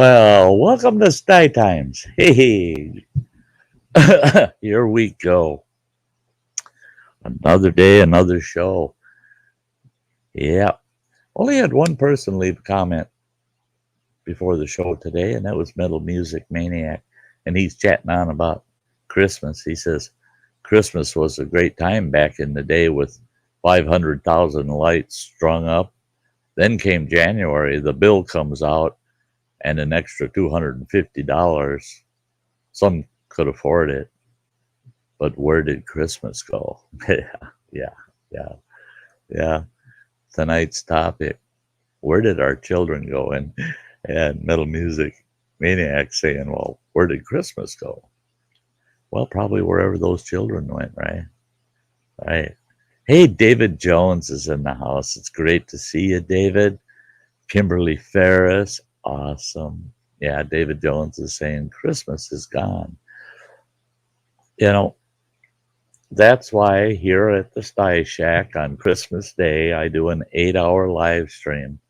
Well, welcome to Sty Times. Hey, here we go. Another day, another show. Yeah. Only had one person leave a comment before the show today, and that was Metal Music Maniac. And he's chatting on about Christmas. He says, Christmas was a great time back in the day with 500,000 lights strung up. Then came January, the bill comes out, and an extra $250. Some could afford it, but where did Christmas go? yeah, yeah, yeah. Tonight's topic: where did our children go? And Metal Music Maniac saying, "Well, where did Christmas go?" Well, probably wherever those children went, right? Right. Hey, David Jones is in the house. It's great to see you, David. Kimberly Ferris, awesome. Yeah, David Jones is saying Christmas is gone. You know, that's why here at the Sty Shack on Christmas Day, I do an 8-hour live stream.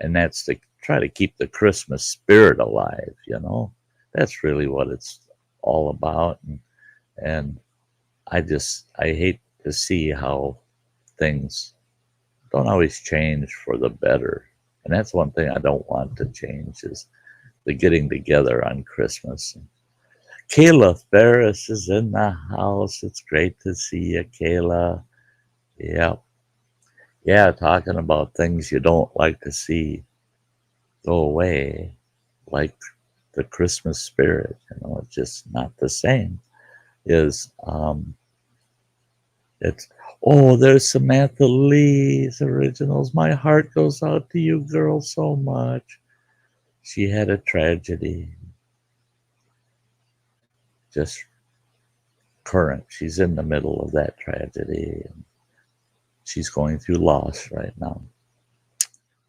And that's to try to keep the Christmas spirit alive, you know? That's really what it's all about. And I hate to see how things don't always change for the better. And that's one thing I don't want to change is the getting together on Christmas. Kayla Ferris is in the house. It's great to see you, Kayla. Yeah. Yeah, talking about things you don't like to see go away, like the Christmas spirit. You know, it's just not the same. Is it's there's Samantha Lee's originals. My heart goes out to you, girl, so much. She had a tragedy, just current. She's in the middle of that tragedy. And she's going through loss right now.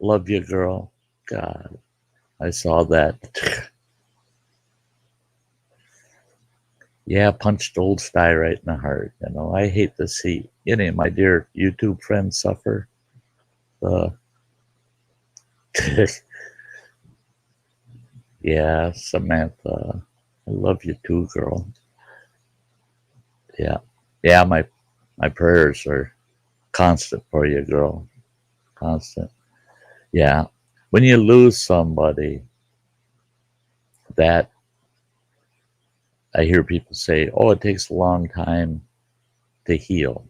Love you, girl. God, I saw that. Yeah, punched old Sty right in the heart. You know, I hate to see any of my dear YouTube friends suffer. Yeah, Samantha, I love you too, girl. Yeah, yeah, my prayers are constant for you, girl. Constant. Yeah, when you lose somebody, that I hear people say, "Oh, it takes a long time to heal."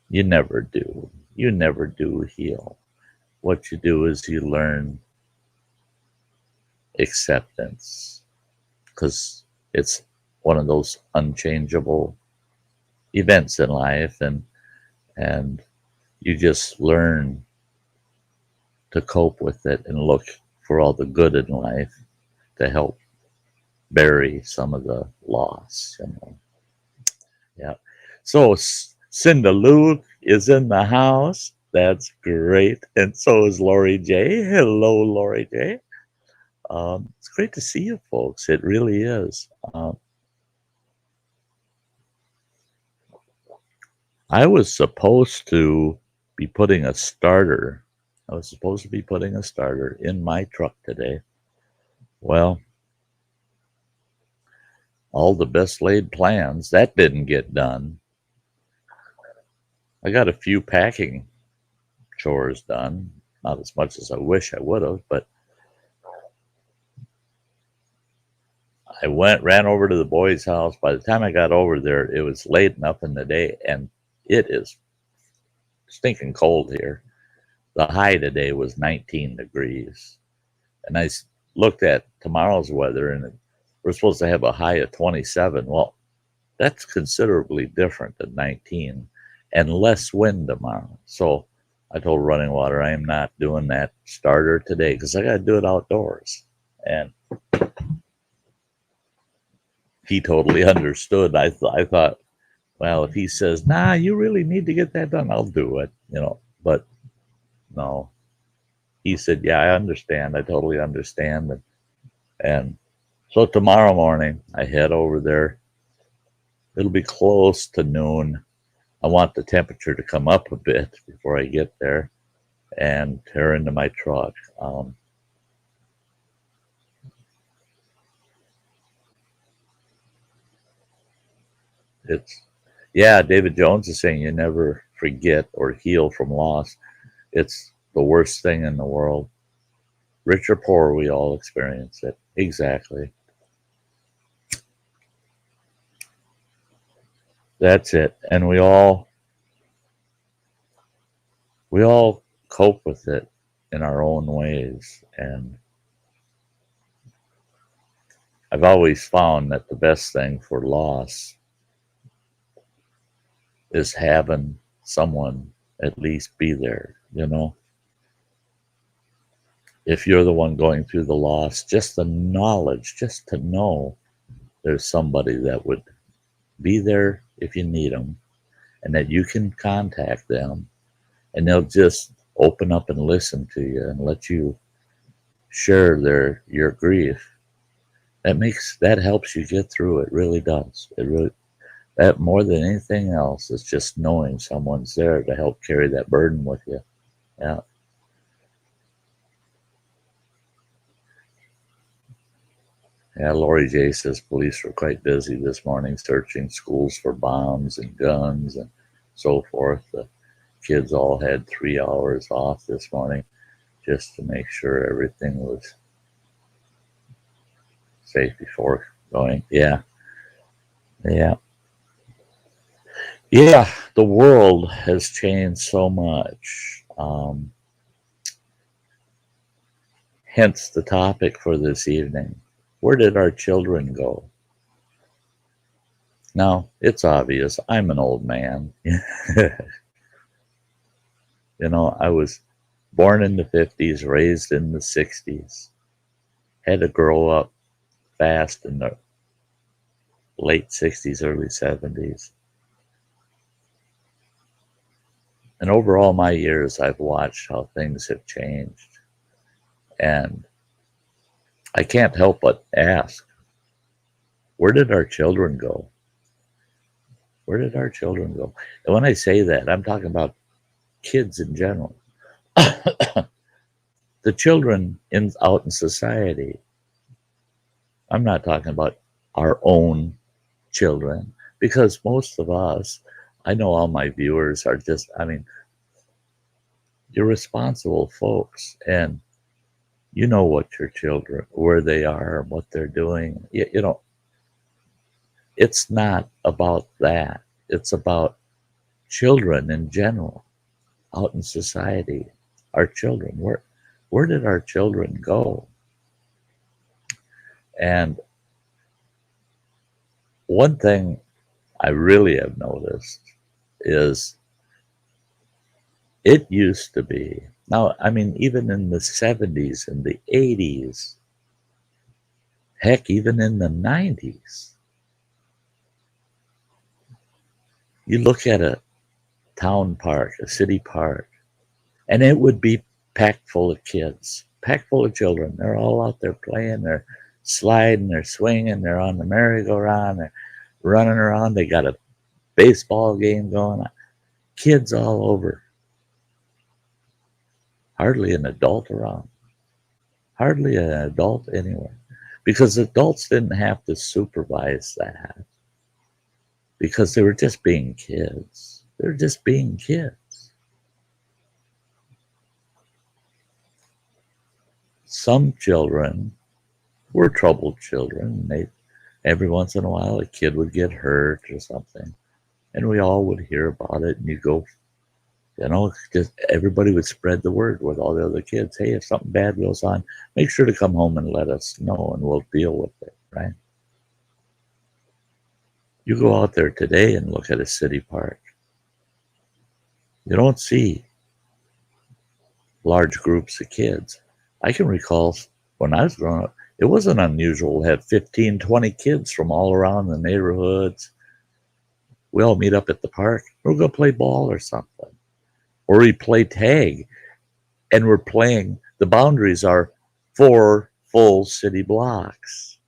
You never do. You never do heal. What you do is you learn acceptance because it's one of those unchangeable events in life, and you just learn to cope with it and look for all the good in life to help bury some of the loss, you know. Yeah. So Cinda Luke is in the house. That's great. And so is Lori J. Hello, Lori J. It's great to see you folks. It really is. I was supposed to be putting a starter. I was supposed to be putting a starter in my truck today. Well, all the best laid plans, that didn't get done. I got a few packing chores done, not as much as I wish I would have, but I ran over to the boys' house. By the time I got over there, it was late enough in the day, and it is stinking cold here. The high today was 19 degrees. And I looked at tomorrow's weather, and we're supposed to have a high of 27. Well, that's considerably different than 19 and less wind tomorrow. So I told Running Water I am not doing that starter today because I got to do it outdoors. And he totally understood. I thought, well, if he says, nah, you really need to get that done, I'll do it, you know. But no, he said, yeah, I understand. I totally understand. And so tomorrow morning, I head over there. It'll be close to noon. I want the temperature to come up a bit before I get there and tear into my truck. It's, yeah, David Jones is saying you never forget or heal from loss. It's the worst thing in the world. Rich or poor, we all experience it. Exactly. That's it. And we all cope with it in our own ways. And I've always found that the best thing for loss is having someone at least be there, you know? If you're the one going through the loss, just the knowledge, just to know there's somebody that would be there if you need them and that you can contact them and they'll just open up and listen to you and let you share your grief. That helps you get through. It really does. It really, that more than anything else is just knowing someone's there to help carry that burden with you. Yeah. Yeah, Lori J says police were quite busy this morning searching schools for bombs and guns and so forth. The kids all had 3 hours off this morning just to make sure everything was safe before going. Yeah, yeah, yeah. The world has changed so much. Hence the topic for this evening. Where did our children go? Now, it's obvious. I'm an old man. I was born in the 50s, raised in the 60s, had to grow up fast in the late 60s, early 70s. And over all my years, I've watched how things have changed. And I can't help but ask, where did our children go? Where did our children go? And when I say that, I'm talking about kids in general. The children out in society. I'm not talking about our own children because most of us, I know all my viewers are just, irresponsible folks. And you know what your children, where they are, and what they're doing. It's not about that. It's about children in general out in society. Our children, where did our children go? And one thing I really have noticed is it used to be, now, even in the 70s and the 80s, heck, even in the 90s, you look at a town park, a city park, and it would be packed full of kids, packed full of children. They're all out there playing, they're sliding, they're swinging, they're on the merry-go-round, they're running around, they got a baseball game going on. Kids all over. Hardly an adult around. Hardly an adult anywhere. Because adults didn't have to supervise that. Because they were just being kids. They were just being kids. Some children were troubled children. Every once in a while, a kid would get hurt or something. And we all would hear about it. And you go, just everybody would spread the word with all the other kids. Hey, if something bad goes on, make sure to come home and let us know and we'll deal with it, right? You go out there today and look at a city park. You don't see large groups of kids. I can recall when I was growing up, it wasn't unusual to have 15, 20 kids from all around the neighborhoods. We all meet up at the park. We're going to play ball or something. Or we play tag. And we're playing, the boundaries are 4 full city blocks.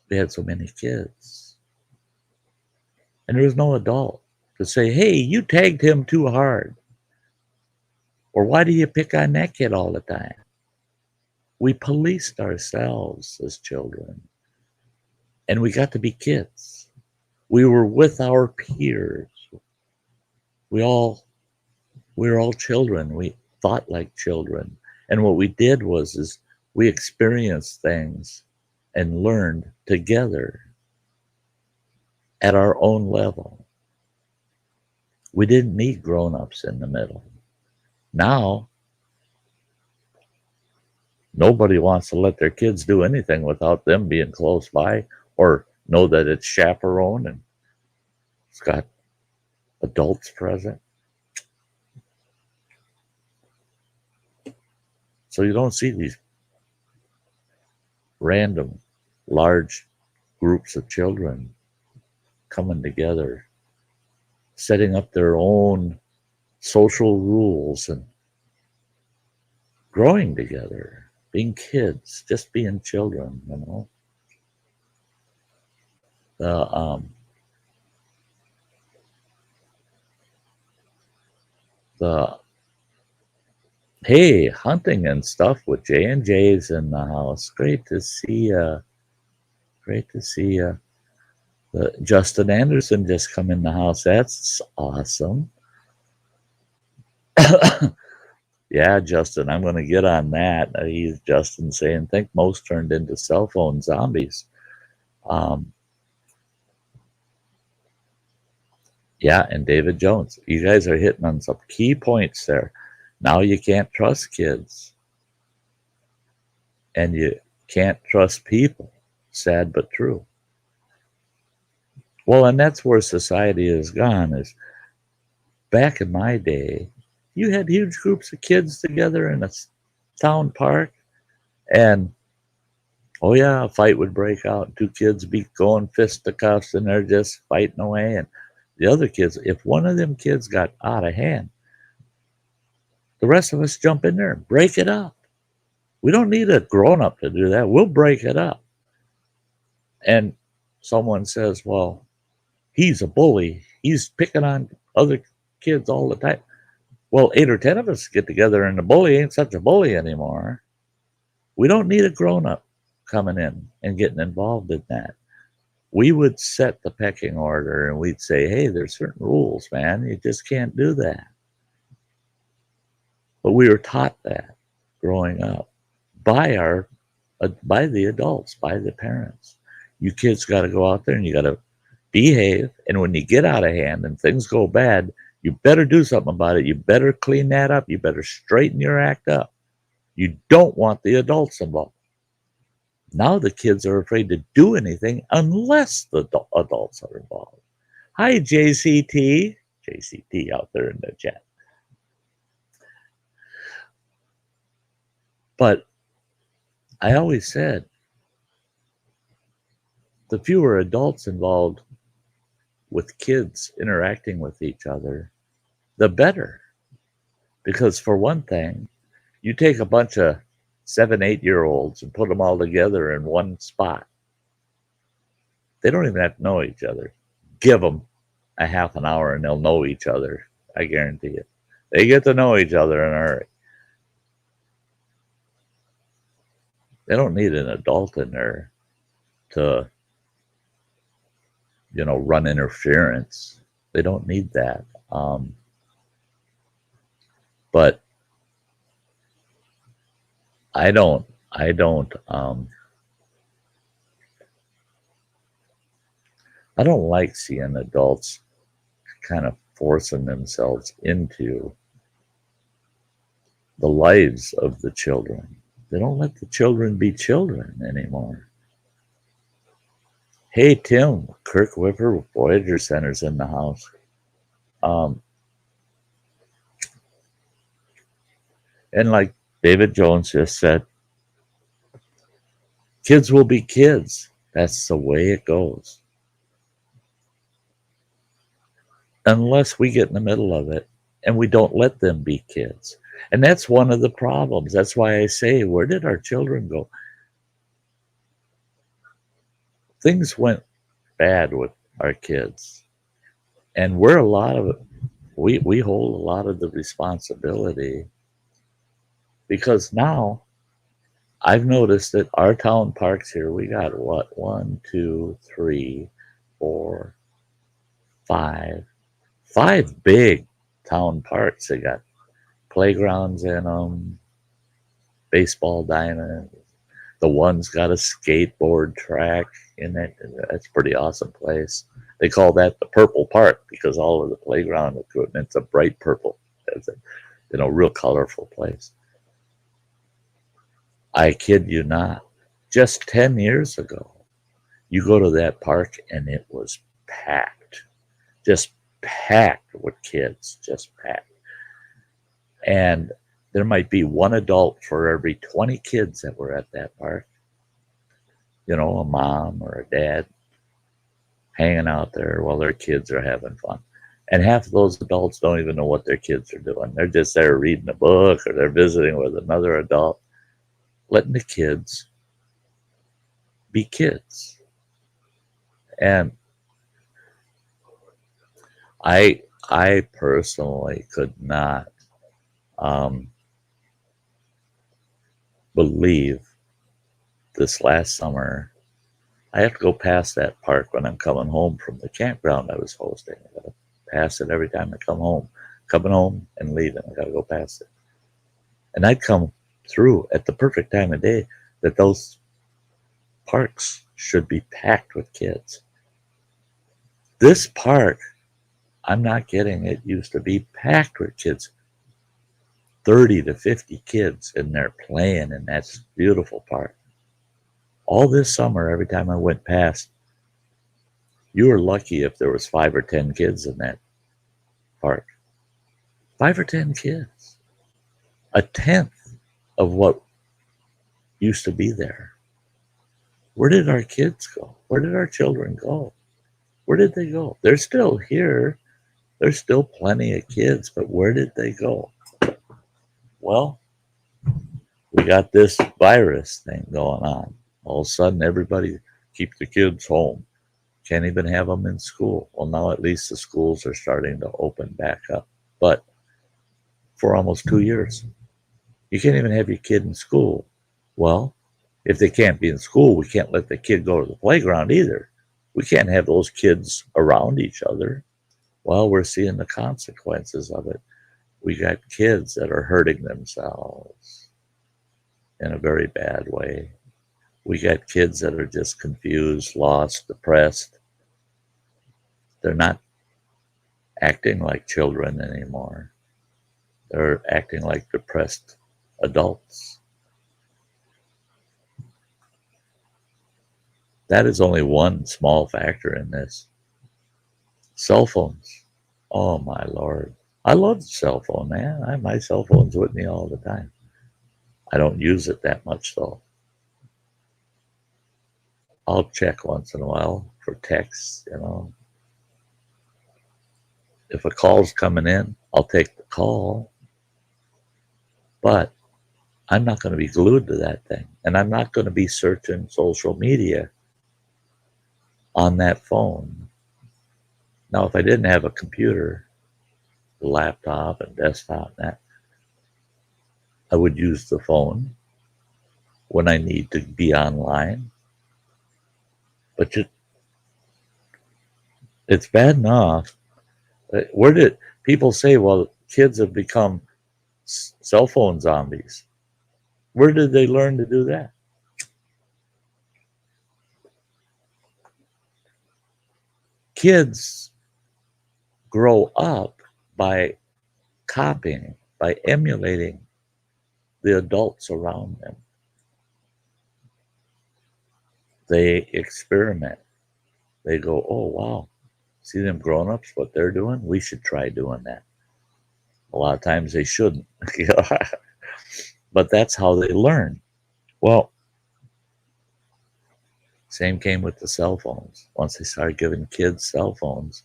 We had so many kids. And there was no adult to say, hey, you tagged him too hard. Or why do you pick on that kid all the time? We policed ourselves as children. and we got to be kids. We were with our peers. We all we were all children. We thought like children. And what we did is we experienced things and learned together at our own level. We didn't need grown-ups in the middle. Now, nobody wants to let their kids do anything without them being close by or know that it's chaperoned and it's got adults present. So you don't see these random, large groups of children coming together, setting up their own social rules and growing together, being kids, just being children, you know. The hey, hunting and stuff with J and J's in the house. Great to see you. Great to see you. Justin Anderson just come in the house. That's awesome. Yeah, Justin, I'm going to get on that. He's Justin saying, think most turned into cell phone zombies. Yeah, and David Jones, you guys are hitting on some key points there. Now you can't trust kids, and you can't trust people. Sad but true. Well, and that's where society has gone. Is back in my day, you had huge groups of kids together in a town park, and oh yeah, a fight would break out. Two kids be going fisticuffs, and they're just fighting away. And the other kids, if one of them kids got out of hand, the rest of us jump in there and break it up. We don't need a grown-up to do that. We'll break it up. And someone says, well, he's a bully. He's picking on other kids all the time. Well, 8 or 10 of us get together and the bully ain't such a bully anymore. We don't need a grown-up coming in and getting involved in that. We would set the pecking order and we'd say, hey, there's certain rules, man. You just can't do that. But we were taught that growing up by the adults, by the parents. You kids got to go out there and you got to behave. And when you get out of hand and things go bad, you better do something about it. You better clean that up. You better straighten your act up. You don't want the adults involved. Now the kids are afraid to do anything unless the adults are involved. Hi, JCT. JCT out there in the chat. But I always said the fewer adults involved with kids interacting with each other, the better. Because for one thing, you take a bunch of 7, 8-year-olds and put them all together in one spot. They don't even have to know each other. Give them a half an hour and they'll know each other. I guarantee it. They get to know each other in a hurry. They don't need an adult in there to, run interference. They don't need that. But I don't like seeing adults kind of forcing themselves into the lives of the children. They don't let the children be children anymore. Hey, Tim, Kirk Whipper with Voyager Center's in the house. And like David Jones just said, kids will be kids. That's the way it goes. Unless we get in the middle of it and we don't let them be kids. And that's one of the problems. That's why I say, where did our children go? Things went bad with our kids. And we hold a lot of the responsibility, because now I've noticed that our town parks here, we got what? One, two, three, four, five big town parks. They got playgrounds in them, baseball diamonds. The one's got a skateboard track in it. That's a pretty awesome place. They call that the Purple Park because all of the playground equipment's a bright purple. It's a real colorful place. I kid you not. Just 10 years ago, you go to that park and it was packed. Just packed with kids, just packed. And there might be one adult for every 20 kids that were at that park. A mom or a dad hanging out there while their kids are having fun. And half of those adults don't even know what their kids are doing. They're just there reading a book or they're visiting with another adult, letting the kids be kids. And I personally could not believe this last summer. I have to go past that park when I'm coming home from the campground I was hosting. I gotta pass it every time I come home. Coming home and leaving, I gotta go past it. And I'd come through at the perfect time of day that those parks should be packed with kids. This park, I'm not kidding, it used to be packed with kids. 30 to 50 kids in there playing in that beautiful park. All this summer, every time I went past, you were lucky if there was 5 or 10 kids in that park. 5 or 10 kids. A tenth of what used to be there. Where did our kids go? Where did our children go? Where did they go? They're still here. There's still plenty of kids, but where did they go? Well, we got this virus thing going on. All of a sudden, everybody keep the kids home. Can't even have them in school. Well, now at least the schools are starting to open back up. But for almost 2 years, you can't even have your kid in school. Well, if they can't be in school, we can't let the kid go to the playground either. We can't have those kids around each other. Well, we're seeing the consequences of it. We got kids that are hurting themselves in a very bad way. We got kids that are just confused, lost, depressed. They're not acting like children anymore. They're acting like depressed adults. That is only one small factor in this. Cell phones. Oh my Lord. I love the cell phone, man. My cell phone's with me all the time. I don't use it that much though. I'll check once in a while for texts, If a call's coming in, I'll take the call. But I'm not going to be glued to that thing. And I'm not going to be searching social media on that phone. Now, if I didn't have a computer, a laptop and desktop, I would use the phone when I need to be online. But it's bad enough. Where did people say, well, kids have become cell phone zombies? Where did they learn to do that? Kids grow up by copying, by emulating the adults around them. They experiment. They go, oh, wow, see them grown-ups, what they're doing? We should try doing that. A lot of times they shouldn't. But that's how they learn. Well, same came with the cell phones. Once they started giving kids cell phones,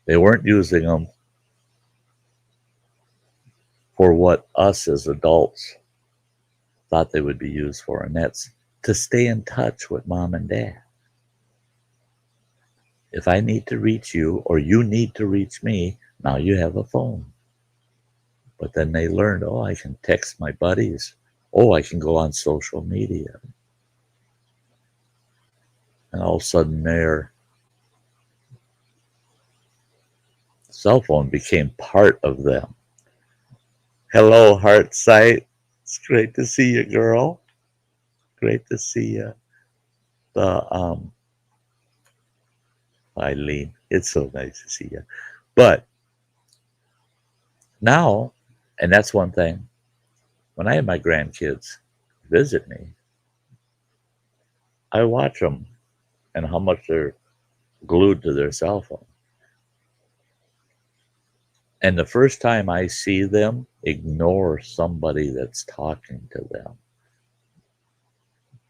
they weren't using them for what us as adults thought they would be used for, and that's to stay in touch with mom and dad. If I need to reach you or you need to reach me, now you have a phone. But then they learned, oh, I can text my buddies, Oh, I can go on social media. And all of a sudden their cell phone became part of them. Hello, Heart Sight. It's great to see you, girl. Great to see you. The Eileen, it's so nice to see you. But now, and that's one thing, when I have my grandkids visit me, I watch them and how much they're glued to their cell phone. And the first time I see them ignore somebody that's talking to them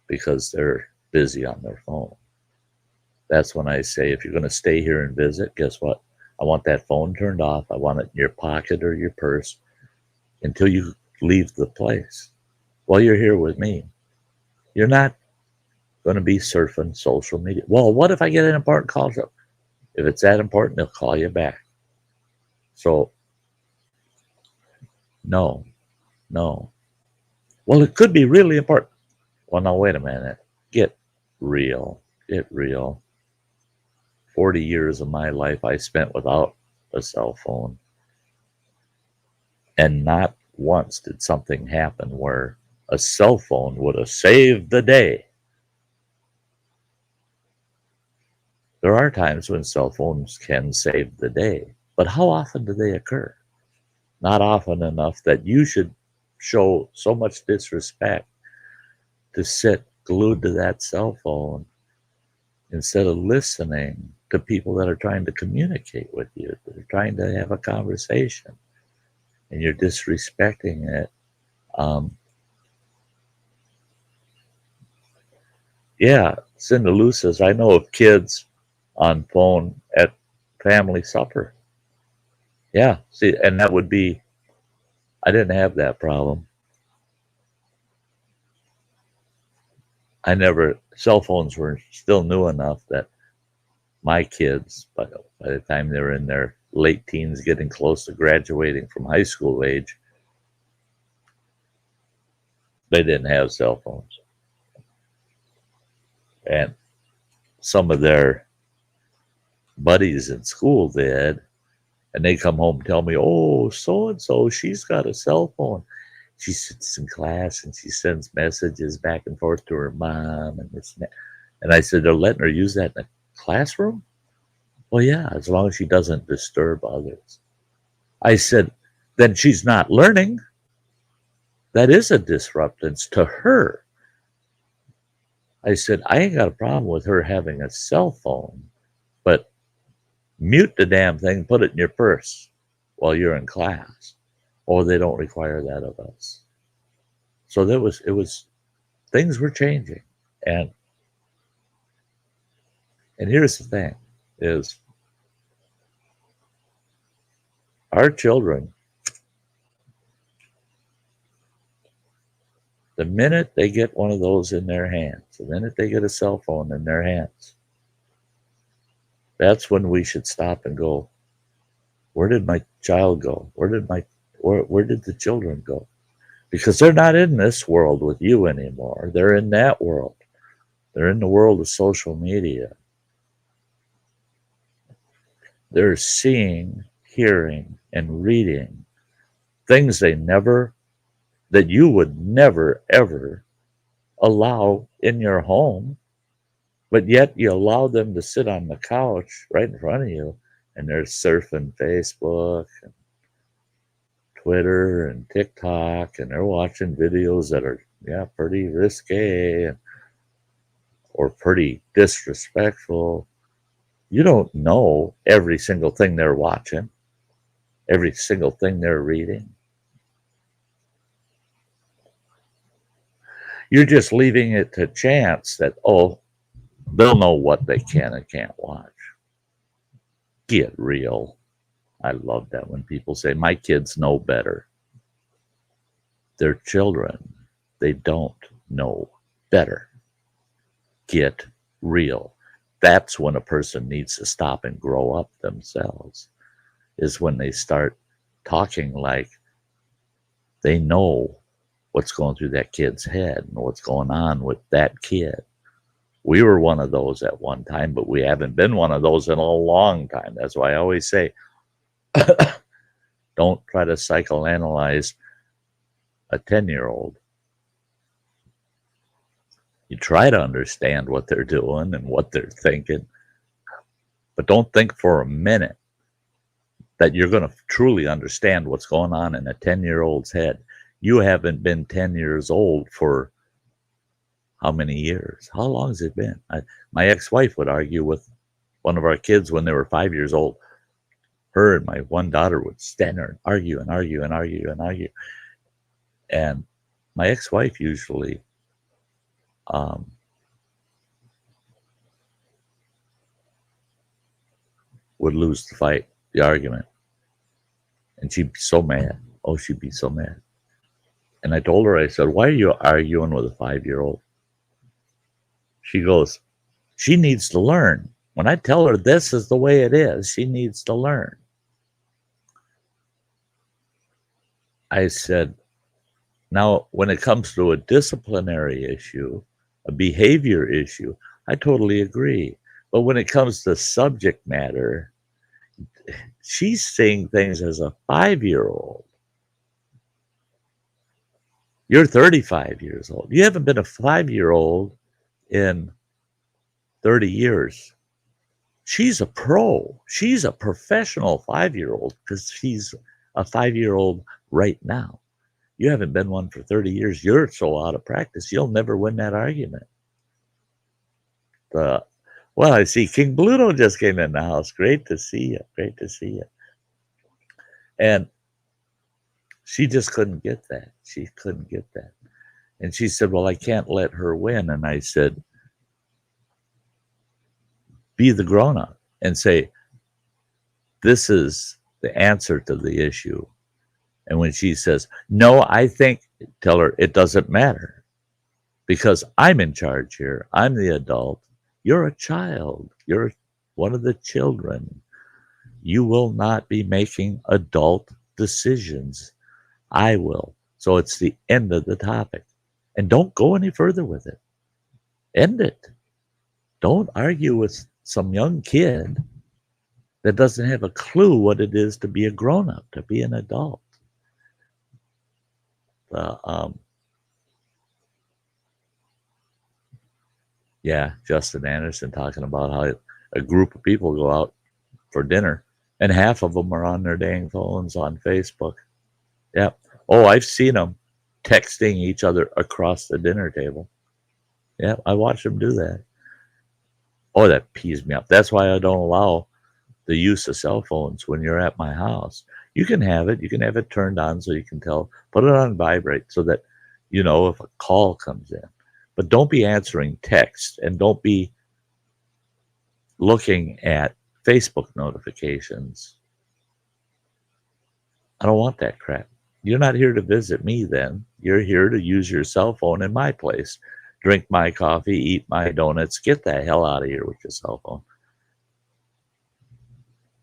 because they're busy on their phone, that's when I say, if you're going to stay here and visit, guess what? I want that phone turned off. I want it in your pocket or your purse until you leave the place. While you're here with me, you're not going to be surfing social media. Well, what if I get an important call? If it's that important, they'll call you back. So, no. Well, it could be really important. Well, now, wait a minute. Get real. 40 years of my life I spent without a cell phone. And not once did something happen where a cell phone would have saved the day. There are times when cell phones can save the day, but how often do they occur? Not often enough that you should show so much disrespect to sit glued to that cell phone instead of listening to people that are trying to communicate with you. They're trying to have a conversation, and you're disrespecting it. Yeah, Cinda Lou says, I know of kids on phone at family supper. Yeah, see, and that would be, I didn't have that problem. Cell phones were still new enough that my kids, by the time they were in their late teens, getting close to graduating from high school age, they didn't have cell phones. And some of their buddies in school did, and they come home and tell me, oh, so-and-so, she's got a cell phone. She sits in class and she sends messages back and forth to her mom and this and that. And I said, they're letting her use that in the classroom? Well, yeah, as long as she doesn't disturb others. I said, then she's not learning. That is a disruptance to her. I said, I ain't got a problem with her having a cell phone, but mute the damn thing, put it in your purse while you're in class. Or they don't require that of us. So things were changing. And here's the thing is our children, the minute they get one of those in their hands, the minute they get a cell phone in their hands, that's when we should stop and go, where did my child go? Where did the children go? Because they're not in this world with you anymore. They're in that world. They're in the world of social media. They're seeing, hearing, and reading things that you would never, ever allow in your home, but yet you allow them to sit on the couch right in front of you, and they're surfing Facebook and Twitter and TikTok, and they're watching videos that are, pretty risque or pretty disrespectful. You don't know every single thing they're watching, every single thing they're reading. You're just leaving it to chance that, they'll know what they can and can't watch. Get real. I love that when people say, my kids know better. They're children. They don't know better. Get real. That's when a person needs to stop and grow up themselves, is when they start talking like they know what's going through that kid's head and what's going on with that kid. We were one of those at one time, but we haven't been one of those in a long time. That's why I always say, don't try to psychoanalyze a 10-year-old. You try to understand what they're doing and what they're thinking, but don't think for a minute that you're going to truly understand what's going on in a 10-year-old's head. You haven't been 10 years old for how many years? How long has it been? My ex-wife would argue with one of our kids when they were 5 years old. Her and my one daughter would stand there and argue and argue and argue and argue. And my ex-wife usually would lose the fight, the argument. And she'd be so mad. Oh, she'd be so mad. And I told her, I said, why are you arguing with a 5-year-old? She goes, she needs to learn. When I tell her this is the way it is, she needs to learn. I said, now, when it comes to a disciplinary issue, a behavior issue, I totally agree. But when it comes to subject matter, she's seeing things as a 5-year-old. You're 35 years old. You haven't been a 5-year-old in 30 years. She's a pro. She's a professional 5-year-old because she's a 5-year-old right now. You haven't been one for 30 years. You're so out of practice, you'll never win that argument. Well, I see King Bluto just came in the house. Great to see you. Great to see you. And she just couldn't get that. She couldn't get that. And she said, well, I can't let her win. And I said, be the grown-up and say, this is the answer to the issue. And when she says, no, I think, tell her it doesn't matter because I'm in charge here. I'm the adult. You're a child. You're one of the children. You will not be making adult decisions. I will. So it's the end of the topic. And don't go any further with it. End it. Don't argue with some young kid that doesn't have a clue what it is to be a grown-up, to be an adult. Yeah, Justin Anderson talking about how a group of people go out for dinner and half of them are on their dang phones on Facebook. Yeah. Oh, I've seen them texting each other across the dinner table. Yeah, I watch them do that. Oh, that pees me off. That's why I don't allow the use of cell phones when you're at my house. You can have it. You can have it turned on so you can tell. Put it on vibrate so that you know if a call comes in. But don't be answering text and don't be looking at Facebook notifications. I don't want that crap. You're not here to visit me then. You're here to use your cell phone in my place. Drink my coffee, eat my donuts. Get the hell out of here with your cell phone.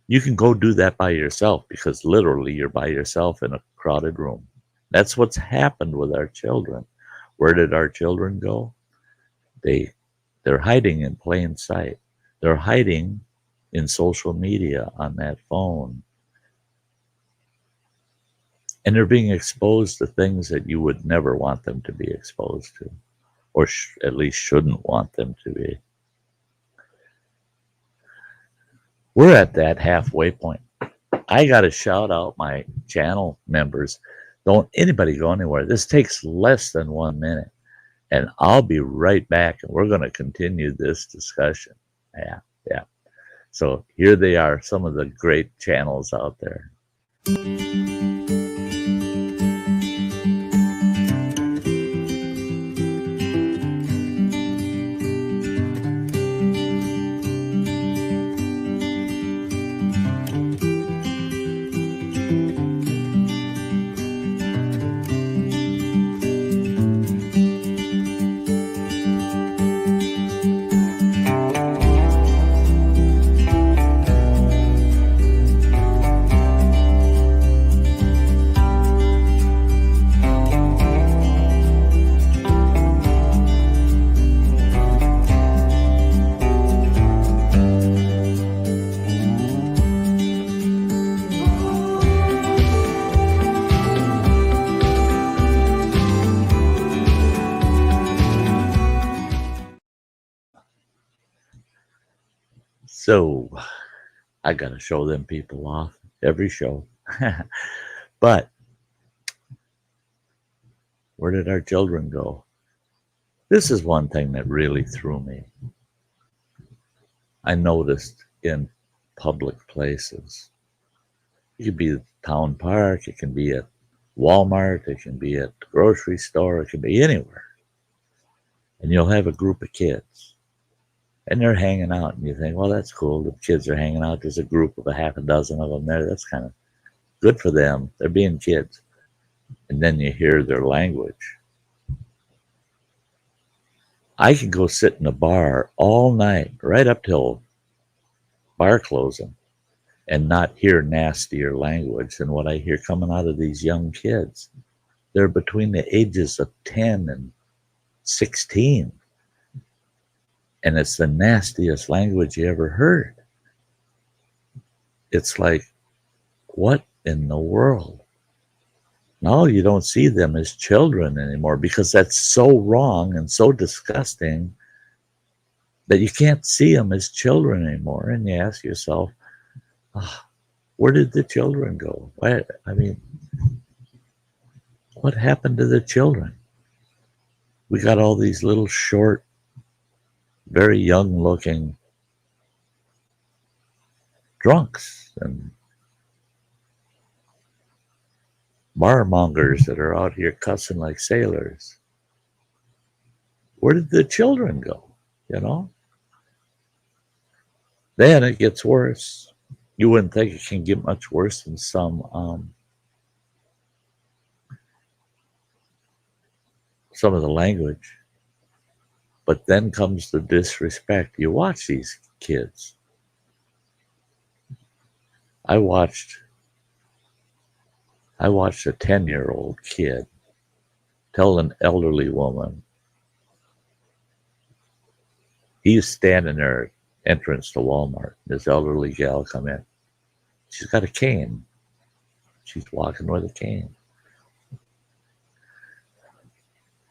You can go do that by yourself because literally you're by yourself in a crowded room. That's what's happened with our children. Where did our children go? They're hiding in plain sight. They're hiding in social media on that phone. And they're being exposed to things that you would never want them to be exposed to, or at least shouldn't want them to be. We're at that halfway point. I got to shout out my channel members. Don't anybody go anywhere. This takes less than 1 minute. And I'll be right back. And we're going to continue this discussion. Yeah. So here they are, some of the great channels out there. So I got to show them people off every show. But where did our children go? This is one thing that really threw me. I noticed in public places. It could be the town park, it can be at Walmart, it can be at the grocery store, it can be anywhere. And you'll have a group of kids. And they're hanging out, and you think, well, that's cool. The kids are hanging out. There's a group of a half a dozen of them there. That's kind of good for them. They're being kids. And then you hear their language. I can go sit in a bar all night, right up till bar closing, and not hear nastier language than what I hear coming out of these young kids. They're between the ages of 10 and 16. And it's the nastiest language you ever heard. It's like, what in the world? No, you don't see them as children anymore because that's so wrong and so disgusting that you can't see them as children anymore. And you ask yourself, where did the children go? What happened to the children? We got all these little short, very young looking drunks and barmongers that are out here cussing like sailors. Where did the children go? Then it gets worse. You wouldn't think it can get much worse than some of the language. But then comes the disrespect. You watch these kids. I watched a 10-year-old kid tell an elderly woman, he's standing there, entrance to Walmart. This elderly gal come in. She's got a cane. She's walking with a cane.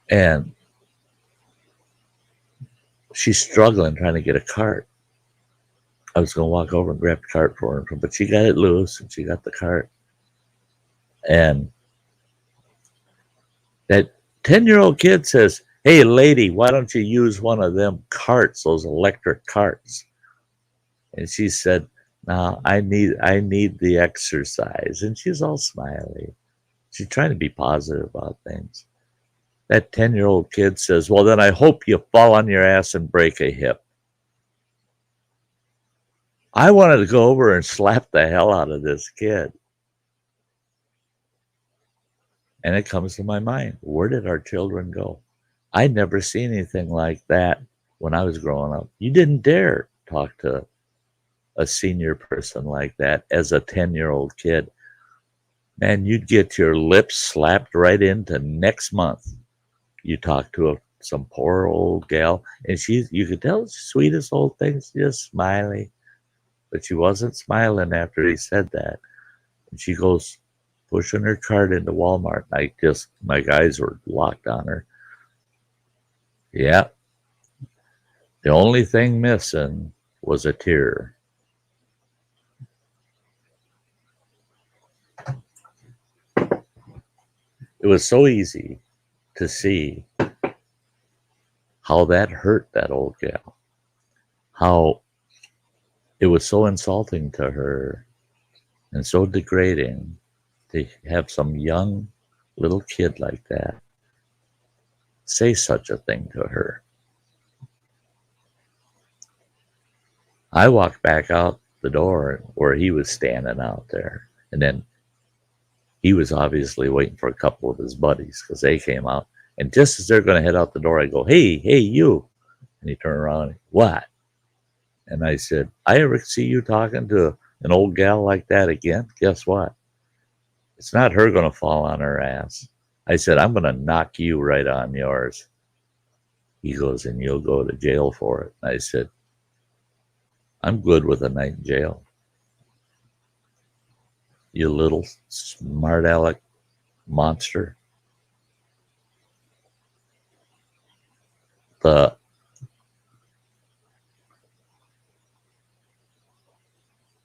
And she's struggling trying to get a cart. I was going to walk over and grab the cart for her, but she got it loose and she got the cart. And that 10-year-old kid says, hey, lady, why don't you use one of them carts, those electric carts? And she said, no, I need the exercise. And she's all smiley. She's trying to be positive about things. That 10-year-old kid says, well, then I hope you fall on your ass and break a hip. I wanted to go over and slap the hell out of this kid. And it comes to my mind, where did our children go? I'd never seen anything like that when I was growing up. You didn't dare talk to a senior person like that as a 10-year-old kid. Man, you'd get your lips slapped right into next month. You talk to some poor old gal, and you could tell she's the sweetest old thing, just smiley. But she wasn't smiling after he said that. And she goes pushing her cart into Walmart. My eyes were locked on her. Yeah. The only thing missing was a tear. It was so easy to see how that hurt that old gal. How it was so insulting to her and so degrading to have some young little kid like that say such a thing to her. I walked back out the door where he was standing out there, and then he was obviously waiting for a couple of his buddies because they came out. And just as they're going to head out the door, I go, hey, you. And he turned around, what? And I said, I ever see you talking to an old gal like that again? Guess what? It's not her going to fall on her ass. I said, I'm going to knock you right on yours. He goes, and you'll go to jail for it. I said, I'm good with a night in jail. You little smart aleck monster.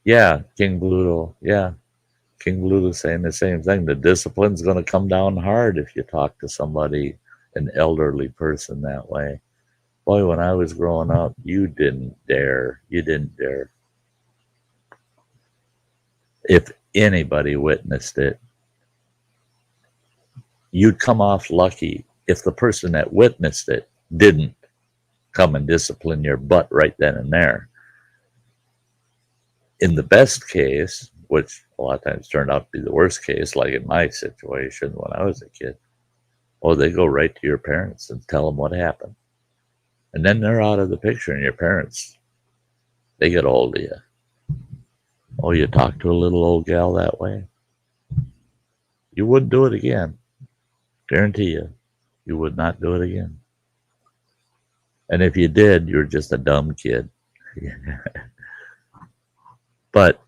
Yeah, King Bluto. Yeah, King Bluto saying the same thing. The discipline's going to come down hard if you talk to somebody, an elderly person, that way. Boy, when I was growing up, you didn't dare. You didn't dare. If anybody witnessed it, you'd come off lucky if the person that witnessed it didn't come and discipline your butt right then and there. In the best case, which a lot of times turned out to be the worst case, like in my situation when I was a kid, oh, they go right to your parents and tell them what happened. And then they're out of the picture, and your parents, they get a hold of you. Oh, you talk to a little old gal that way? You wouldn't do it again. Guarantee you, you would not do it again. And if you did, you're just a dumb kid. But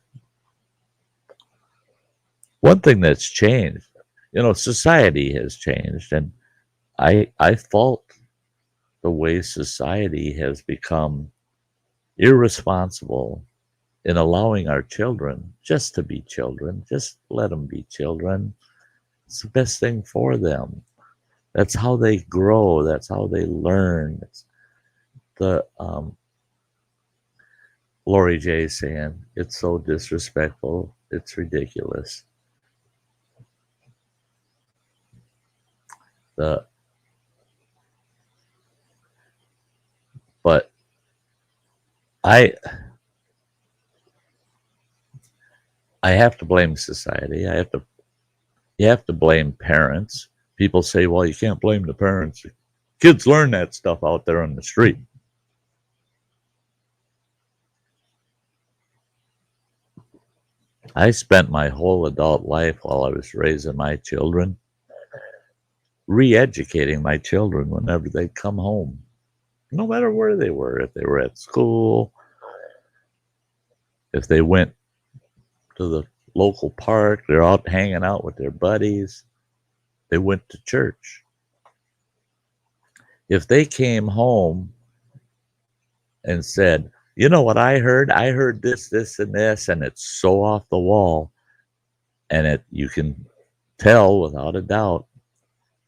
one thing that's changed, society has changed, and I fault the way society has become irresponsible in allowing our children just to be children. Just let them be children. It's the best thing for them. That's how they grow. That's how they learn. It's the Lori J saying, it's so disrespectful. It's ridiculous. But I have to blame society. You have to blame parents. People say, well, you can't blame the parents. Kids learn that stuff out there on the street. I spent my whole adult life while I was raising my children, re-educating my children whenever they come home, no matter where they were. If they were at school, if they went to the local park, they're out hanging out with their buddies, they went to church. If they came home and said, you know what I heard? I heard this, this, and this, and it's so off the wall, and you can tell without a doubt,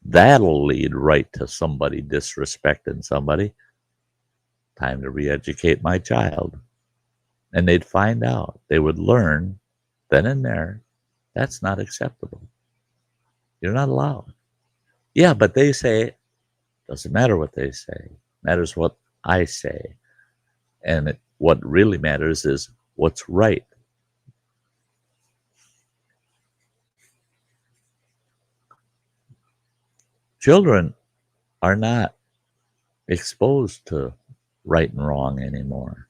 that'll lead right to somebody disrespecting somebody. Time to re-educate my child. And they'd find out. They would learn then and there, that's not acceptable. You're not allowed. Yeah, but they say, doesn't matter what they say. Matters what I say. And what really matters is what's right. Children are not exposed to right and wrong anymore.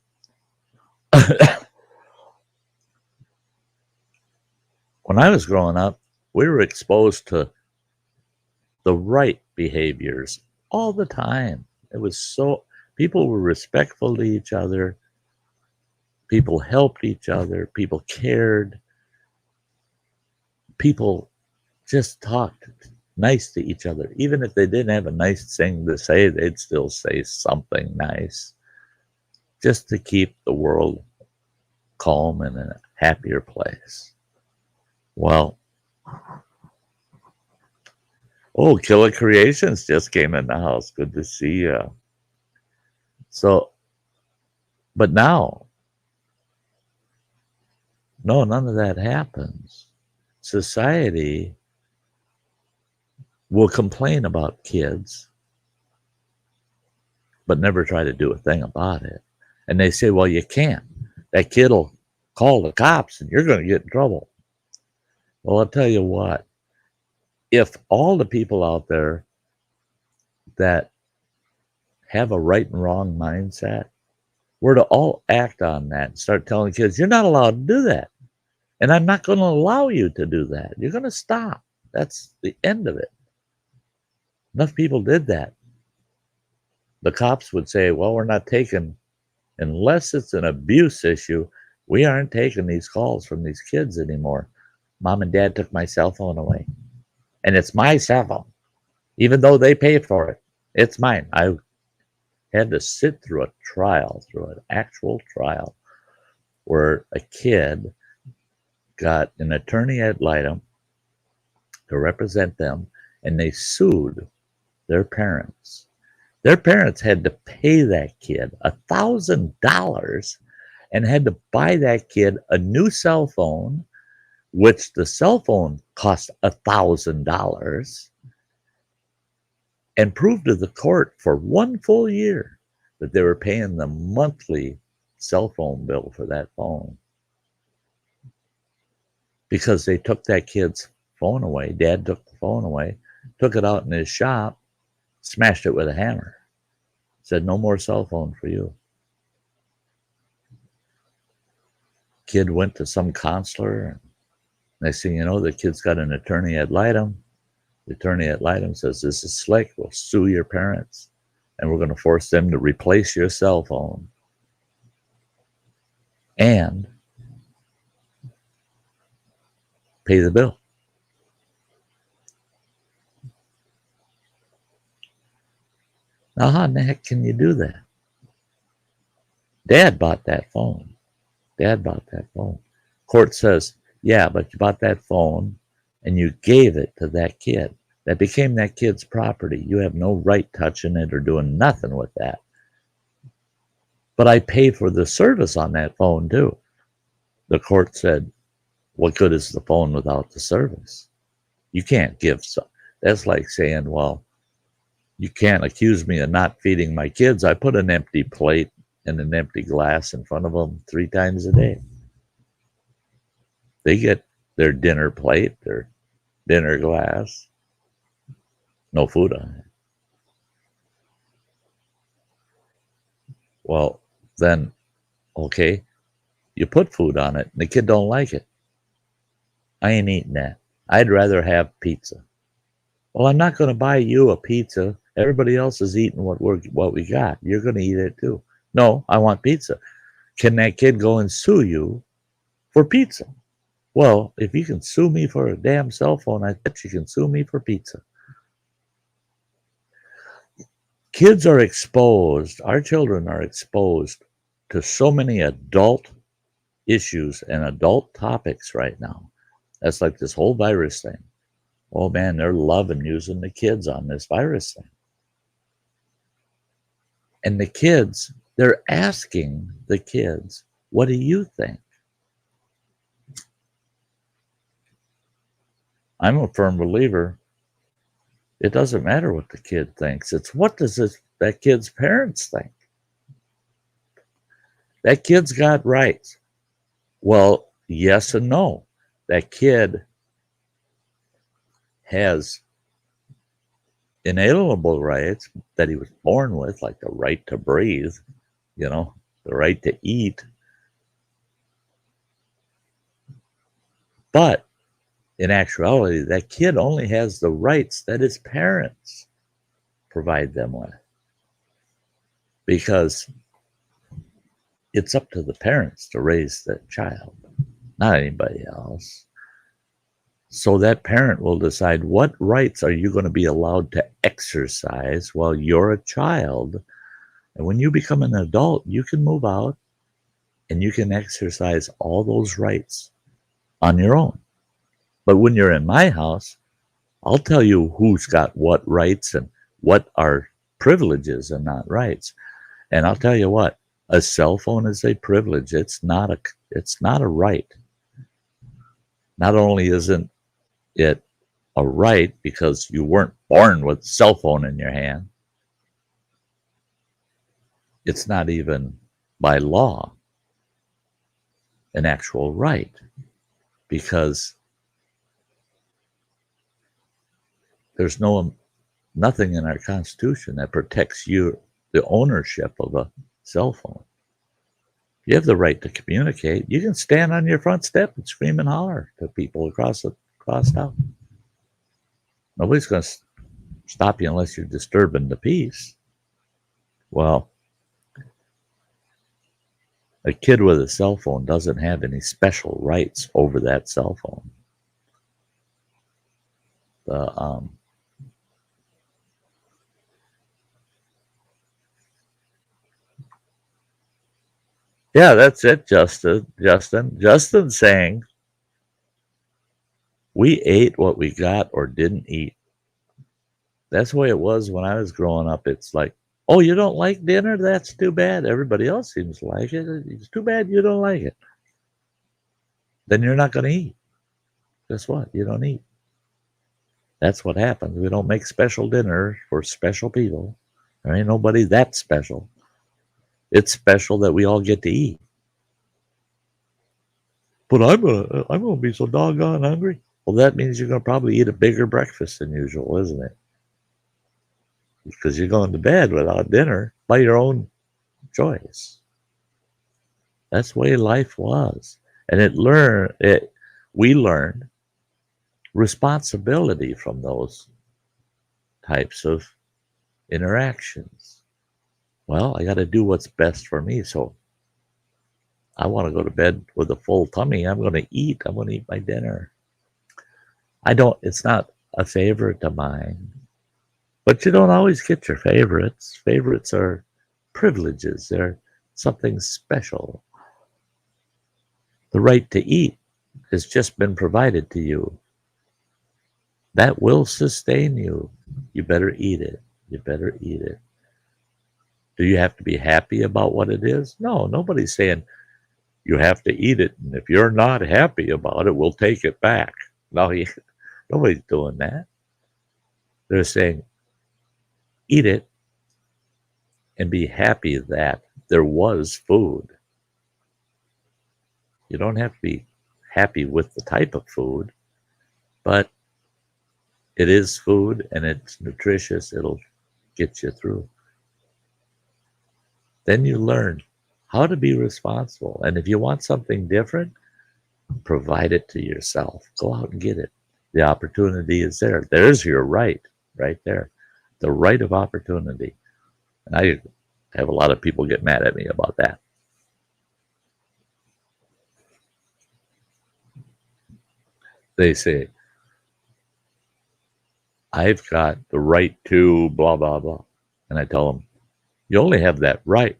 When I was growing up, we were exposed to the right behaviors all the time. It was so, people were respectful to each other. People helped each other. People cared. People just talked nice to each other. Even if they didn't have a nice thing to say, they'd still say something nice just to keep the world calm and in a happier place. Well, oh, Killer Creations just came in the house. Good to see you. So, but now, no, none of that happens. Society will complain about kids, but never try to do a thing about it. And they say, well, you can't. That kid will call the cops and you're going to get in trouble. Well, I'll tell you what. If all the people out there that have a right and wrong mindset were to all act on that and start telling kids, you're not allowed to do that. And I'm not going to allow you to do that. You're going to stop. That's the end of it. Enough people did that. The cops would say, well, we're not taking, unless it's an abuse issue, we aren't taking these calls from these kids anymore. Mom and Dad took my cell phone away. And it's my cell phone. Even though they pay for it, it's mine. I had to sit through a trial, through an actual trial, where a kid got an attorney ad litem to represent them, and they sued their parents. Their parents had to pay that kid $1,000 and had to buy that kid a new cell phone, which the cell phone cost $1,000, and prove to the court for 1 full year that they were paying the monthly cell phone bill for that phone. Because they took that kid's phone away. Dad took the phone away, took it out in his shop, smashed it with a hammer. Said, no more cell phone for you. Kid went to some counselor, and next thing you know, the kid's got an attorney ad litem. The attorney ad litem says, this is slick. We'll sue your parents, and we're going to force them to replace your cell phone. And pay the bill. Now, how in the heck can you do that? Dad bought that phone. Dad bought that phone. Court says, yeah, but you bought that phone and you gave it to that kid. That became that kid's property. You have no right touching it or doing nothing with that. But I pay for the service on that phone too. The court said, what good is the phone without the service? You can't give some. That's like saying, well, you can't accuse me of not feeding my kids. I put an empty plate and an empty glass in front of them 3 times a day. They get their dinner plate, their dinner glass, no food on it. Well, then, okay, you put food on it and the kid don't like it. I ain't eating that. I'd rather have pizza. Well, I'm not going to buy you a pizza. Everybody else is eating what we got. You're going to eat it too. No, I want pizza. Can that kid go and sue you for pizza? Well, if you can sue me for a damn cell phone, I bet you can sue me for pizza. Kids are exposed, our children are exposed to so many adult issues and adult topics right now. That's like this whole virus thing. Oh man, they're loving using the kids on this virus thing. And the kids, they're asking the kids, what do you think? I'm a firm believer. It doesn't matter what the kid thinks. It's what does that kid's parents think? That kid's got rights. Well, yes and no. That kid has inalienable rights that he was born with, like the right to breathe, the right to eat. But in actuality, that kid only has the rights that his parents provide them with. Because it's up to the parents to raise that child, not anybody else. So that parent will decide what rights are you going to be allowed to exercise while you're a child. And when you become an adult, you can move out and you can exercise all those rights on your own. But when you're in my house, I'll tell you who's got what rights and what are privileges and not rights. And I'll tell you what, a cell phone is a privilege. It's not a right. Not only isn't it a right because you weren't born with a cell phone in your hand, it's not even by law an actual right, because there's nothing in our Constitution that protects you, the ownership of a cell phone. You have the right to communicate. You can stand on your front step and scream and holler to people across town. Nobody's going to stop you unless you're disturbing the peace. Well, a kid with a cell phone doesn't have any special rights over that cell phone. Yeah, that's it, Justin. Justin's saying we ate what we got or didn't eat. That's the way it was when I was growing up. It's like, oh, you don't like dinner? That's too bad. Everybody else seems to like it. It's too bad you don't like it. Then you're not going to eat. Guess what? You don't eat. That's what happens. We don't make special dinner for special people. There ain't nobody that special. It's special that we all get to eat. But I'm gonna be so doggone hungry. Well, that means you're gonna probably eat a bigger breakfast than usual, isn't it? Because you're going to bed without dinner by your own choice. That's the way life was, and we learned responsibility from those types of interactions. Well, I got to do what's best for me, so I want to go to bed with a full tummy. I'm going to eat. I'm going to eat my dinner. It's not a favorite of mine, but you don't always get your favorites. Favorites are privileges. They're something special. The right to eat has just been provided to you. That will sustain you. You better eat it. You better eat it. Do you have to be happy about what it is? No, nobody's saying you have to eat it, and if you're not happy about it, we'll take it back. No, nobody's doing that. They're saying eat it and be happy that there was food. You don't have to be happy with the type of food, but it is food and it's nutritious. It'll get you through. Then you learn how to be responsible. And if you want something different, provide it to yourself. Go out and get it. The opportunity is there. There's your right there. The right of opportunity. And I have a lot of people get mad at me about that. They say, I've got the right to blah, blah, blah. And I tell them, you only have that right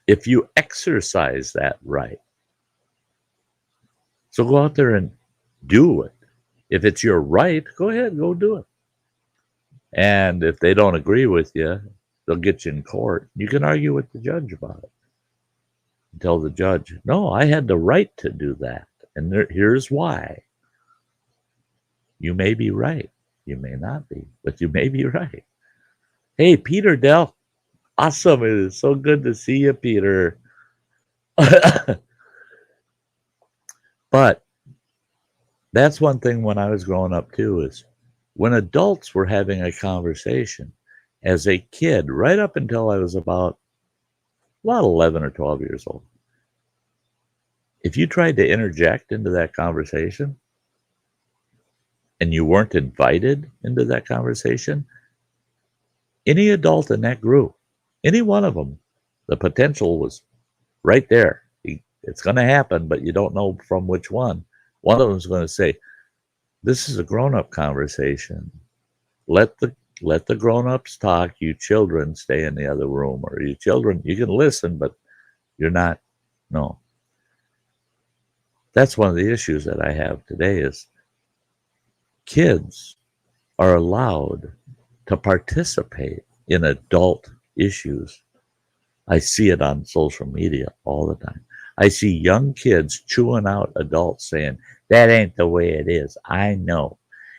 if you exercise that right. So go out there and do it. If it's your right, go ahead, go do it. And if they don't agree with you, they'll get you in court. You can argue with the judge about it. Tell the judge, no, I had the right to do that. And here's why. You may be right. You may not be, but you may be right. Hey, Peter Dell. Awesome. It is so good to see you, Peter. But that's one thing when I was growing up too, is when adults were having a conversation as a kid, right up until I was about 11 or 12 years old. If you tried to interject into that conversation and you weren't invited into that conversation, any adult in that group, any one of them, the potential was right there. It's going to happen, but you don't know from which one. One of them is going to say, this is a grown-up conversation. Let the grown-ups talk. You children stay in the other room. Or you children, you can listen, but you're not. No. That's one of the issues that I have today is kids are allowed to participate in adult issues. I see it on social media all the time. I see young kids chewing out adults saying, that ain't the way it is. I know.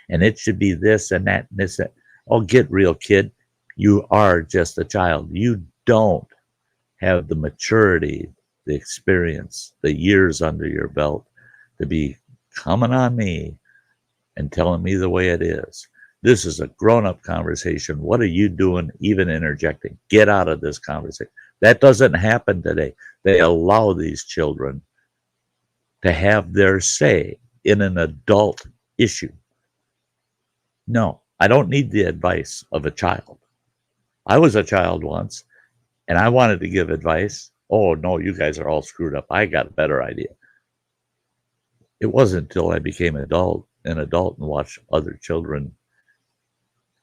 And it should be this and that and this. And oh, get real, kid. You are just a child. You don't have the maturity, the experience, the years under your belt to be coming on me and telling me the way it is. This is a grown-up conversation. What are you doing even interjecting? Get out of this conversation. That doesn't happen today. They allow these children to have their say in an adult issue. No, I don't need the advice of a child. I was a child once, and I wanted to give advice. Oh, no, you guys are all screwed up. I got a better idea. It wasn't until I became an adult and watched other children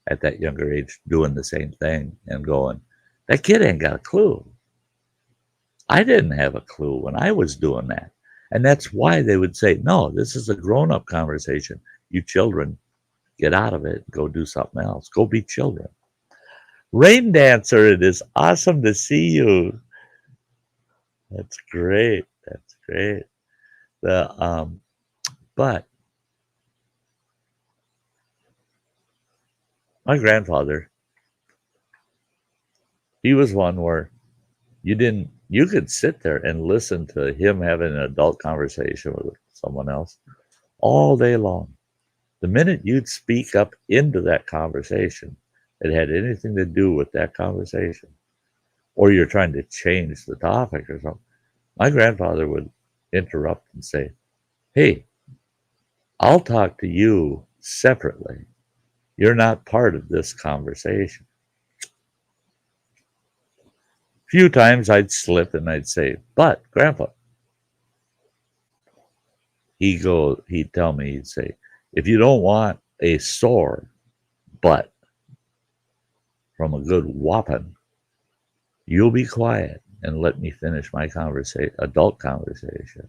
at that younger age doing the same thing and going, that kid ain't got a clue. I didn't have a clue when I was doing that. And that's why they would say, no, this is a grown up conversation. You children, get out of it. Go do something else. Go be children. Rain Dancer, it is awesome to see you. That's great. That's great. But my grandfather, he was one where you could sit there and listen to him having an adult conversation with someone else all day long. The minute you'd speak up into that conversation, it had anything to do with that conversation, or you're trying to change the topic or something, my grandfather would interrupt and say, hey, I'll talk to you separately. You're not part of this conversation. A few times I'd slip and I'd say, but Grandpa, he'd tell me, he'd say, if you don't want a sore butt from a good whopping, you'll be quiet and let me finish my adult conversation.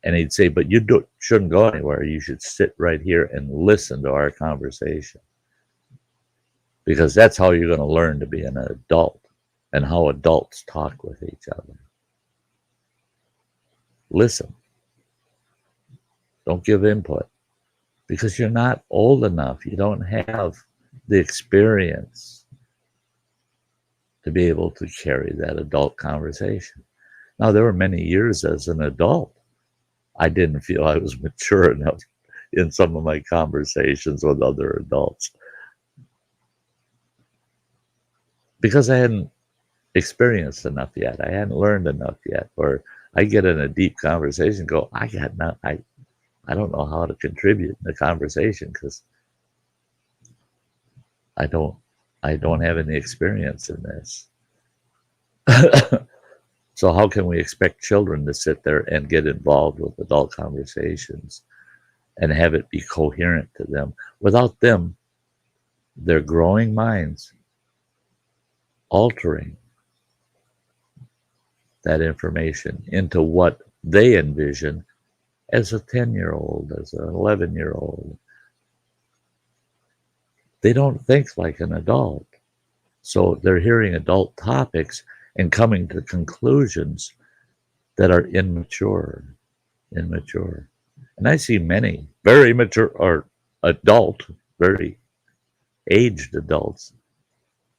And he'd say, but you shouldn't go anywhere. You should sit right here and listen to our conversation. Because that's how you're going to learn to be an adult and how adults talk with each other. Listen. Don't give input. Because you're not old enough. You don't have the experience to be able to carry that adult conversation. Now, there were many years as an adult I didn't feel I was mature enough in some of my conversations with other adults because I hadn't experienced enough yet. I hadn't learned enough yet. Or I get in a deep conversation, go, I don't know how to contribute in the conversation because I don't have any experience in this. So how can we expect children to sit there and get involved with adult conversations and have it be coherent to them without them, their growing minds, altering that information into what they envision as a 10-year-old, as an 11-year-old. They don't think like an adult. So they're hearing adult topics and coming to conclusions that are immature. And I see many very mature or adult, very aged adults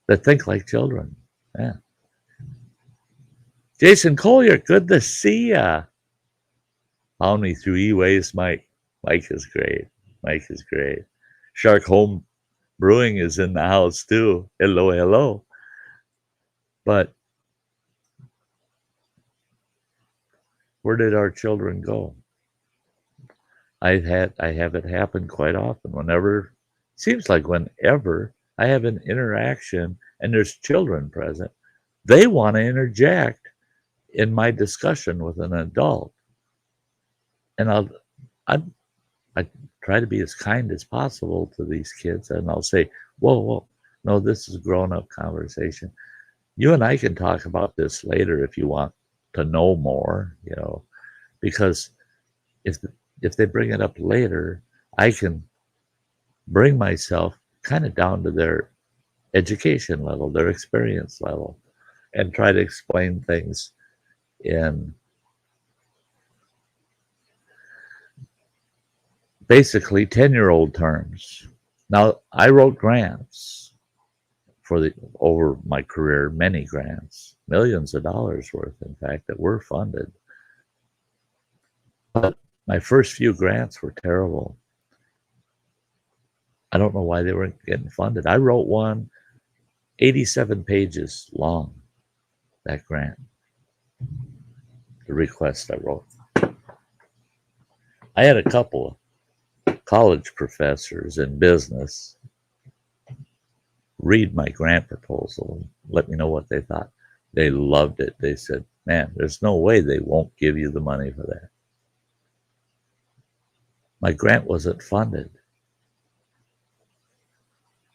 that think like children. Yeah. Jason Collier, good to see ya. Found me through E-Ways, Mike. Mike is great. Shark Home Brewing is in the house too. Hello. But where did our children go? I have it happen quite often. Whenever I have an interaction and there's children present, they want to interject in my discussion with an adult. And I try to be as kind as possible to these kids, and I'll say, whoa, no, this is a grown-up conversation. You and I can talk about this later if you want to know more, because if they bring it up later, I can bring myself kind of down to their education level, their experience level, and try to explain things in basically 10-year-old terms. Now, I wrote grants over my career, many grants, millions of dollars worth, in fact, that were funded. But my first few grants were terrible. I don't know why they weren't getting funded. I wrote one 87 pages long, that grant, the request I wrote. I had a couple of college professors in business read my grant proposal and let me know what they thought. They loved it. They said, man, there's no way they won't give you the money for that. My grant wasn't funded.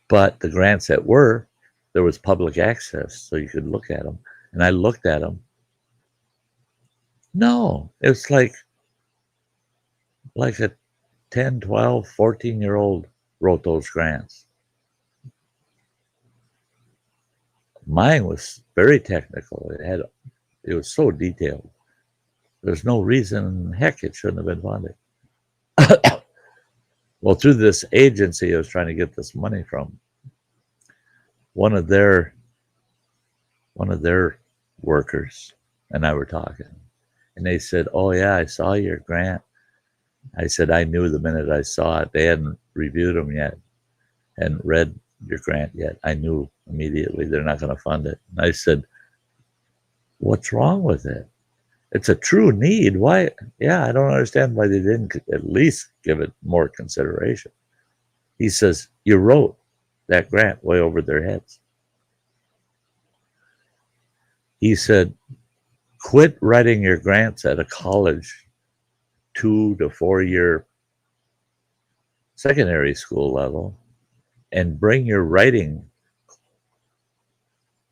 But the grants that were, there was public access, so you could look at them. And I looked at them, No, it's like a 10, 12, 14-year-old wrote those grants. Mine was very technical. It was so detailed. There's no reason, heck, it shouldn't have been funded. Well, through this agency I was trying to get this money from, one of their workers and I were talking, and they said, "Oh yeah, I saw your grant." I said, "I knew the minute I saw it. They hadn't reviewed them yet, hadn't read your grant yet. I knew immediately they're not going to fund it." And I said, "What's wrong with it? It's a true need. Why? Yeah, I don't understand why they didn't at least give it more consideration." He says, "You wrote that grant way over their heads." He said, "Quit writing your grants at a college 2 to 4 year secondary school level and bring your writing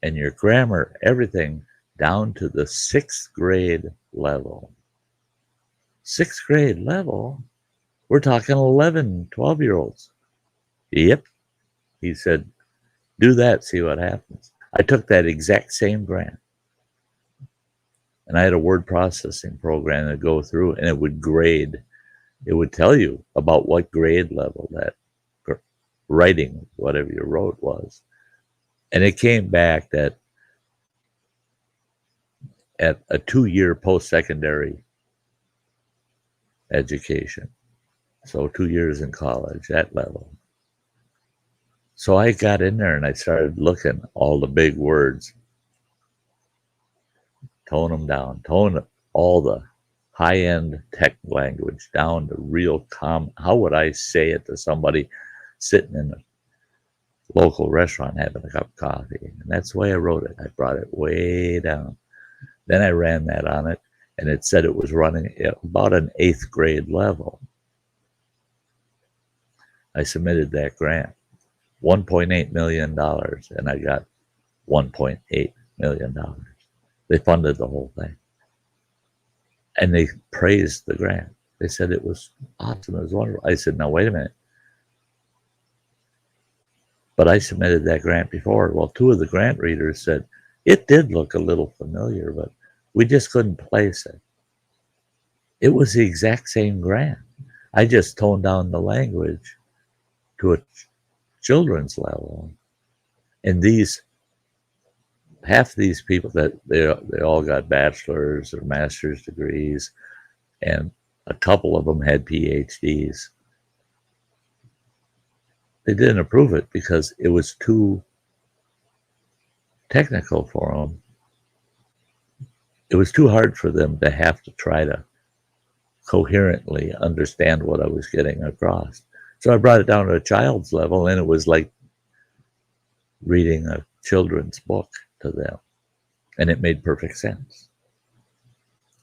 and your grammar, everything, down to the 6th grade level." 6th grade level? We're talking 11, 12-year-olds. Yep. He said, "Do that, see what happens." I took that exact same grant, and I had a word processing program to go through, and it would grade. It would tell you about what grade level that writing, whatever you wrote, was. And it came back that at a 2-year post-secondary education, so 2 years in college, that level. So I got in there and I started looking all the big words, tone them down, tone all the high-end tech language down to real how would I say it to somebody sitting in a local restaurant having a cup of coffee? And that's the way I wrote it. I brought it way down. Then I ran that on it, and it said it was running at about an 8th grade level. I submitted that grant, $1.8 million, and I got $1.8 million. They funded the whole thing. And they praised the grant. They said it was awesome, it was wonderful. I said, "Now, wait a minute. But I submitted that grant before." Well, 2 of the grant readers said, "It did look a little familiar, but we just couldn't place it." It was the exact same grant. I just toned down the language to a children's level. And half these people, that they all got bachelor's or master's degrees, and a couple of them had PhDs. They didn't approve it because it was too technical for them. It was too hard for them to have to try to coherently understand what I was getting across. So I brought it down to a child's level, and it was like reading a children's book to them. And it made perfect sense.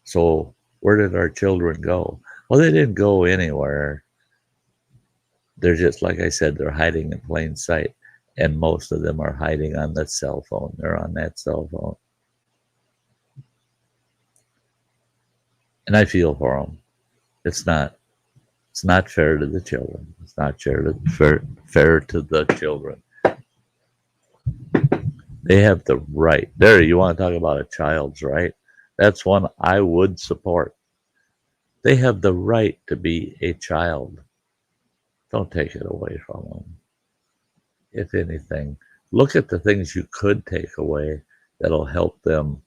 So where did our children go? Well, they didn't go anywhere. They're just, like I said, they're hiding in plain sight. And most of them are hiding on the cell phone. They're on that cell phone. And I feel for them. It's not fair to the children. It's not fair to the children. They have the right. There, you want to talk about a child's right? That's one I would support. They have the right to be a child. Don't take it away from them. If anything, look at the things you could take away that'll help them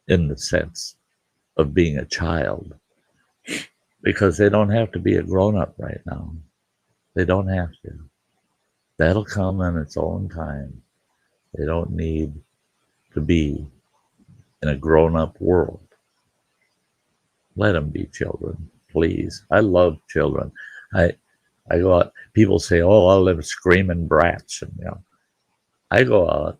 in the sense of being a child. Because they don't have to be a grown-up right now. They don't have to. That'll come in its own time. They don't need to be in a grown-up world. Let them be children, please. I love children. I go out. People say, "Oh, all them screaming brats," and I go out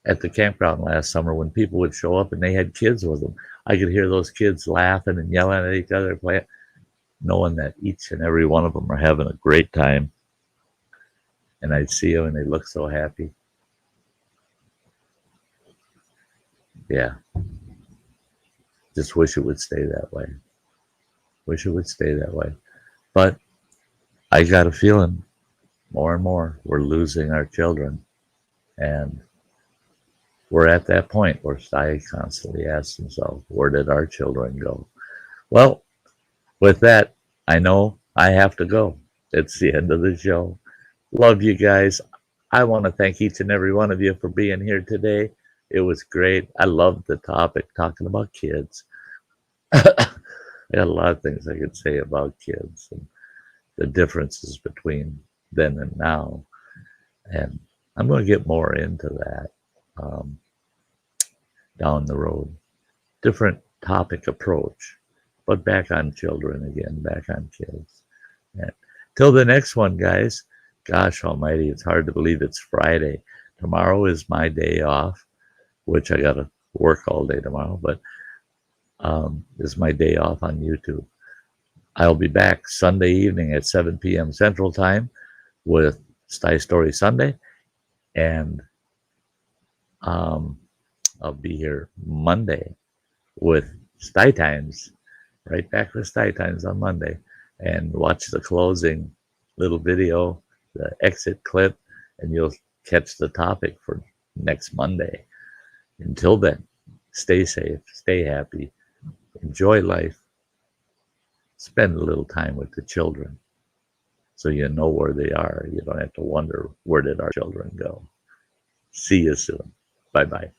at the campground last summer when people would show up and they had kids with them. I could hear those kids laughing and yelling at each other, playing, knowing that each and every one of them are having a great time. And I'd see them and they look so happy. Yeah. Just wish it would stay that way. Wish it would stay that way. But I got a feeling more and more we're losing our children. And we're at that point where Sty constantly asks himself, where did our children go? Well, with that, I know I have to go. It's the end of the show. Love you guys. I want to thank each and every one of you for being here today. It was great. I loved the topic, talking about kids. I got a lot of things I could say about kids and the differences between then and now. And I'm going to get more into that down the road. Different topic approach, but back on children again, back on kids. And till the next one, guys. Gosh almighty, it's hard to believe it's Friday. Tomorrow is my day off, which I got to work all day tomorrow, but is my day off on YouTube. I'll be back Sunday evening at 7 p.m. Central Time with Sty Story Sunday, and I'll be here Monday with Sty Times, right back with Sty Times on Monday, and watch the closing little video, the exit clip, and you'll catch the topic for next Monday. Until then, stay safe, stay happy, enjoy life, spend a little time with the children so you know where they are. You don't have to wonder, where did our children go? See you soon. Bye-bye.